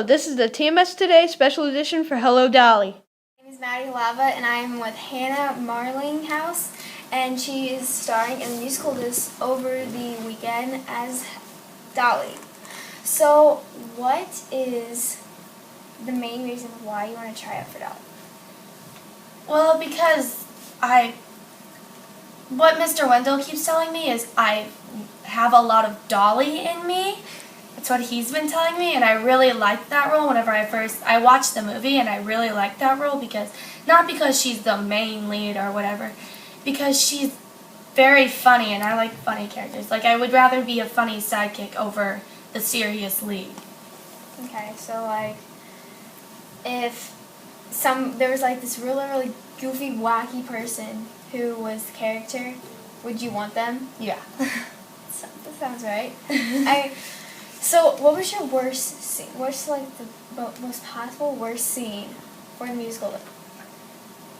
Hello, this is the TMS Today special edition for Hello, Dolly. My name is Maddie Lava, and I am with Hannah Marlinghouse, and she is starring in the musical this over the weekend as Dolly. So, what is the main reason why you want to try out for Dolly? Well, because what Mr. Wendell keeps telling me is I have a lot of Dolly in me. That's what he's been telling me, and I really liked that role whenever I watched the movie, and I really liked that role not because she's the main lead or whatever, because she's very funny, and I like funny characters. Like, I would rather be a funny sidekick over the serious lead. Okay, so if there was this really goofy, wacky person who was the character, would you want them? Yeah. That sounds right. So, what was your worst scene? What's the most possible worst scene for the musical?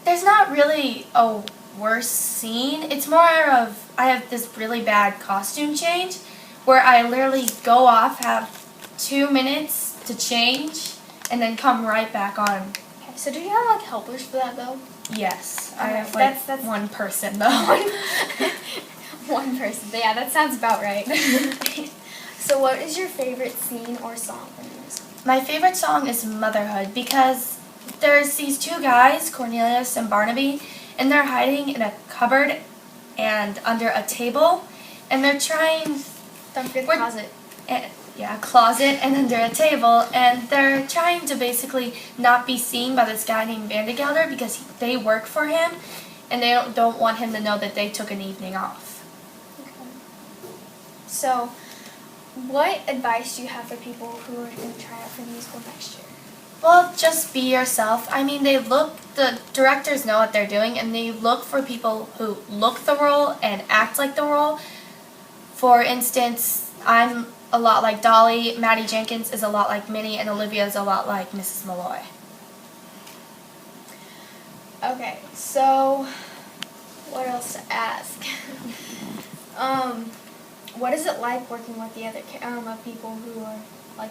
There's not really a worse scene. It's more of I have this really bad costume change where I literally go off, have 2 minutes to change, and then come right back on. Okay, so do you have helpers for that though? Yes, Okay, I have that's one person though. One person. Yeah, that sounds about right. So what is your favorite scene or song from the musical? My favorite song is Motherhood because there's these two guys, Cornelius and Barnaby, and they're hiding in a cupboard and under a table, and they're trying... Don't forget the closet. Yeah, a closet and under a table, and they're trying to basically not be seen by this guy named Vandegelder because they work for him, and they don't want him to know that they took an evening off. Okay. So, what advice do you have for people who are going to try out for the musical next year? Well, just be yourself. I mean, the directors know what they're doing, and they look for people who look the role and act like the role. For instance, I'm a lot like Dolly, Maddie Jenkins is a lot like Minnie, and Olivia is a lot like Mrs. Malloy. Okay, so what else to ask? What is it like working with the other people who are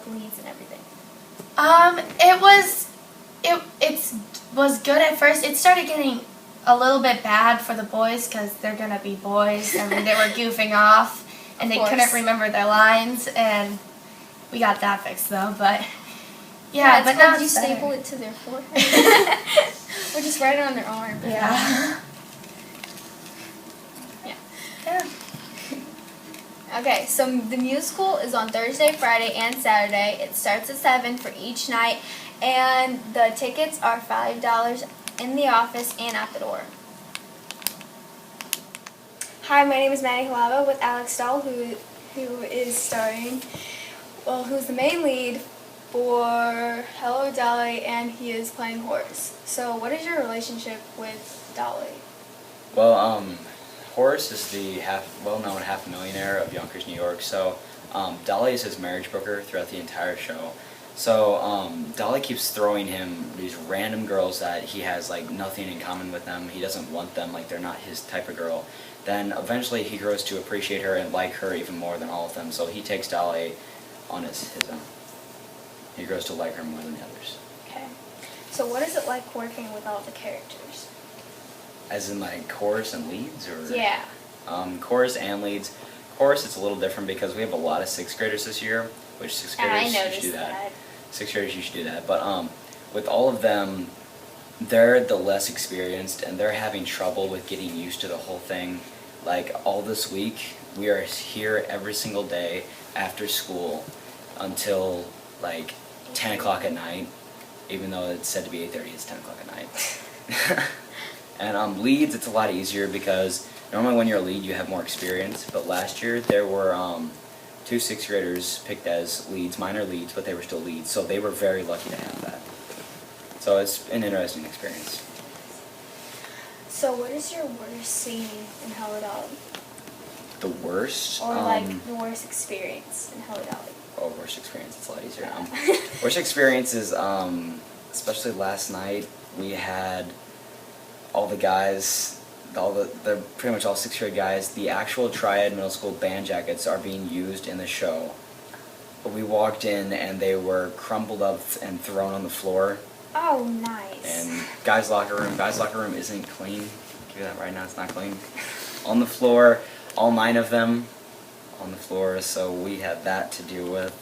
leads and everything? It was good at first. It started getting a little bit bad for the boys because they're gonna be boys. I mean, they were goofing off and they couldn't remember their lines, and we got that fixed though. But yeah, but now you it's better. staple it to their forehead, or just write it on their arm. Yeah. Yeah. Okay, so the musical is on Thursday, Friday, and Saturday. It starts at 7 for each night, and the tickets are $5 in the office and at the door. Hi, my name is Maddie Lava with Alex Dahl, who is starring, who's the main lead for Hello, Dolly, and he is playing Horace. So what is your relationship with Dolly? Well, Horace is the well-known half-millionaire of Yonkers, New York, so Dolly is his marriage broker throughout the entire show. So Dolly keeps throwing him these random girls that he has nothing in common with them. He doesn't want them, they're not his type of girl. Then eventually he grows to appreciate her and like her even more than all of them, so he takes Dolly on his own. He grows to like her more than the others. Okay. So what is it like working with all the characters? As in chorus and leads, or? Yeah. Chorus and leads. Chorus, it's a little different because we have a lot of 6th graders this year, which 6th graders I should do that. that. 6th graders, you should do that. But with all of them, they're the less experienced, and they're having trouble with getting used to the whole thing. All this week, we are here every single day after school until 10 o'clock at night, even though it's said to be 8:30, it's 10 o'clock at night. And leads, it's a lot easier because normally when you're a lead, you have more experience. But last year, there were 2 6th graders picked as leads, minor leads, but they were still leads. So they were very lucky to have that. So it's an interesting experience. So what is your worst scene in Hello, Dolly? The worst? Or the worst experience in Hello, Dolly? Oh, worst experience, it's a lot easier. Worst experience is, especially last night, we had all the guys, pretty much all 6th grade guys, the actual Triad Middle School band jackets are being used in the show. we walked in and they were crumpled up and thrown on the floor. Oh, nice. And guys' locker room isn't clean. Give you that right now, it's not clean. On the floor, all 9 of them on the floor, so we had that to deal with.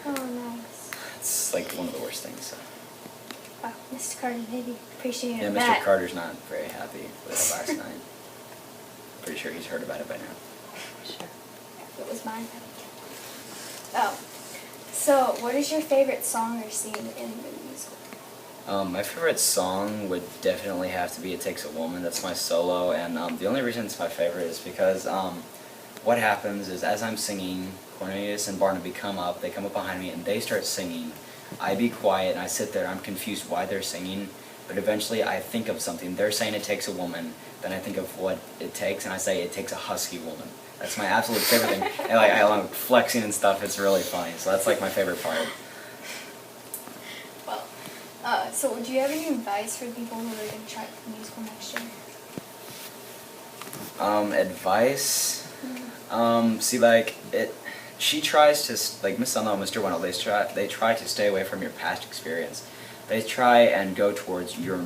Oh, nice. It's like one of the worst things. So. Wow, Mr. Carter maybe appreciated Yeah, Mr. that. Carter's not very happy with it last night. Pretty sure he's heard about it by now. Sure. If it was mine, I would. Oh, so what is your favorite song or scene in the musical? My favorite song would definitely have to be "It Takes a Woman." That's my solo, and the only reason it's my favorite is because what happens is as I'm singing, Cornelius and Barnaby come up. They come up behind me and they start singing. I be quiet and I sit there. I'm confused why they're singing, but eventually I think of something. They're saying it takes a woman, then I think of what it takes, and I say it takes a husky woman. That's my absolute favorite thing. And like I'm flexing and stuff. It's really funny. So that's like my favorite part. Well, so would you have any advice for people who are going to try the musical next year? Advice. See, like she tries to like Miss Sunlow and Mr. Wendell. They try to stay away from your past experience. They try and go towards your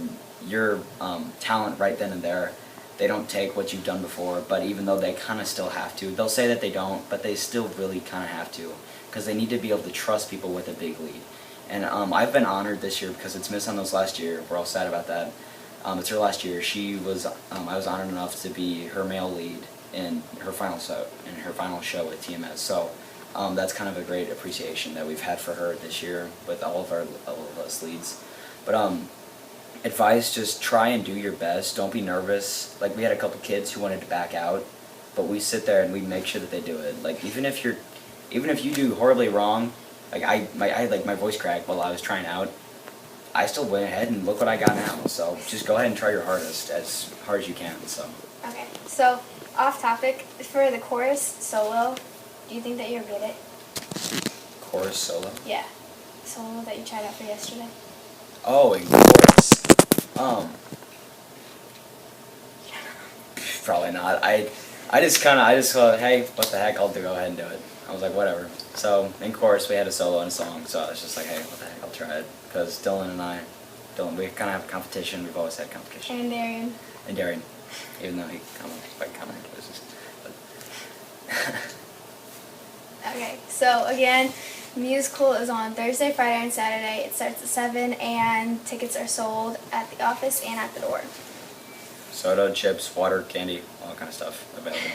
talent right then and there. They don't take what you've done before, but even though they kind of still have to, they'll say that they don't, but they still really kind of have to, because they need to be able to trust people with a big lead. And I've been honored this year because it's Miss Sunlow's last year. We're all sad about that. It's her last year. I was honored enough to be her male lead in her final show with TMS. So that's kind of a great appreciation that we've had for her this year with all of us leads. But advice: just try and do your best. Don't be nervous. Like we had a couple kids who wanted to back out, but we sit there and we make sure that they do it. Like even if you do horribly wrong, like I had like my voice cracked while I was trying out. I still went ahead and look what I got now. So just go ahead and try your hardest, as hard as you can. So. Okay, so off topic, for the chorus solo, do you think that you're good at? Chorus solo? Yeah, solo that you tried out for yesterday. Oh, in chorus. Probably not. I just thought, hey, what the heck, I'll go ahead and do it. I was like, whatever. So in chorus we had a solo and a song, so I was just like, hey, what the heck, I'll try it. Because Dylan, we kind of have a competition. We've always had competition. And Darian. And Darian, even though he quite commonly loses. Okay, so again, musical is on Thursday, Friday, and Saturday. It starts at 7, and tickets are sold at the office and at the door. Soda, chips, water, candy, all that kind of stuff available.